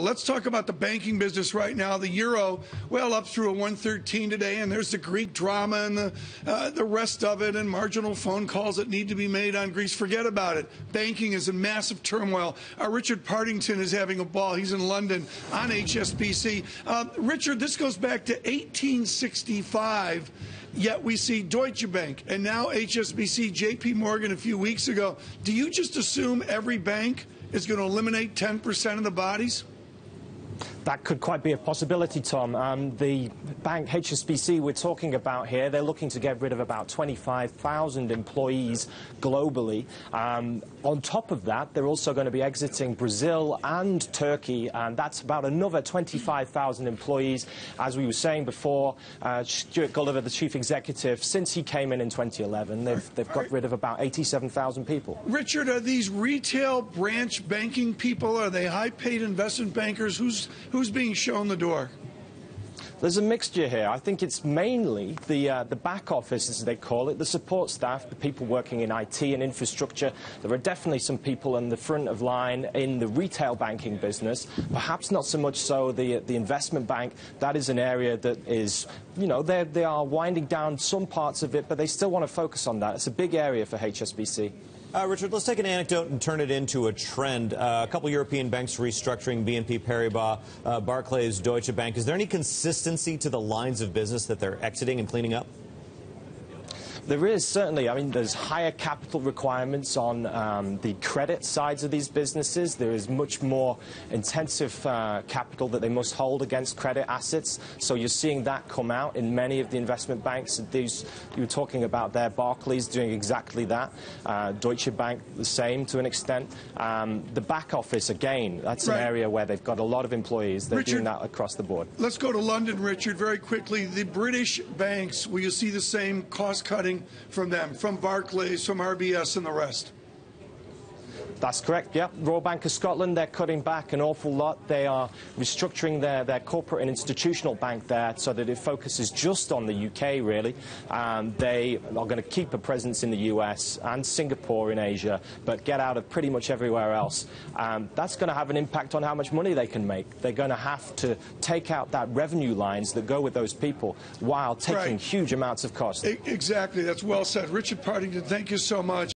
Let's talk about the banking business right now. The euro, well, up through a 113 today, and there's the Greek drama and the rest of it, and marginal phone calls that need to be made on Greece. Forget about it. Banking is in massive turmoil. Richard Partington is having a ball. He's in London on HSBC. Richard, this goes back to 1865. Yet we see Deutsche Bank and now HSBC, JP Morgan a few weeks ago. Do you just assume every bank is going to eliminate 10% of the bodies? That could quite be a possibility, Tom. The bank HSBC we're talking about here, they're looking to get rid of about 25,000 employees globally. On top of that, they're also going to be exiting Brazil and Turkey, and that's about another 25,000 employees. As we were saying before, Stuart Gulliver, the chief executive, since he came in 2011, they've got rid of about 87,000 people. Richard, are these retail branch banking people? Are they high-paid investment bankers? Who's being shown the door? There's a mixture here. I think it's mainly the back office, as they call it, the support staff, the people working in IT and infrastructure. There are definitely some people in the front of line in the retail banking business, perhaps not so much so the investment bank. That is an area that is, you know, they are winding down some parts of it, but they still want to focus on that. It's a big area for HSBC. Richard, let's take an anecdote and turn it into a trend. A couple European banks restructuring, BNP Paribas, Barclays, Deutsche Bank. Is there any consistency to the lines of business that they're exiting and cleaning up? There is, certainly. I mean, there's higher capital requirements on the credit sides of these businesses. There is much more intensive capital that they must hold against credit assets. So you're seeing that come out in many of the investment banks. These, you were talking about there, Barclays doing exactly that. Deutsche Bank, the same to an extent. The back office, again, that's an area where they've got a lot of employees. They're doing that across the board. Let's go to London, Richard, very quickly. The British banks, will you see the same cost-cutting from them, from Barclays, from RBS and the rest? That's correct, yeah. Royal Bank of Scotland, they're cutting back an awful lot. They are restructuring their corporate and institutional bank there so that it focuses just on the UK, really. They are going to keep a presence in the US and Singapore in Asia, but get out of pretty much everywhere else. That's going to have an impact on how much money they can make. They're going to have to take out that revenue lines that go with those people while taking huge amounts of cost. Exactly. That's well said. Richard Partington, thank you so much.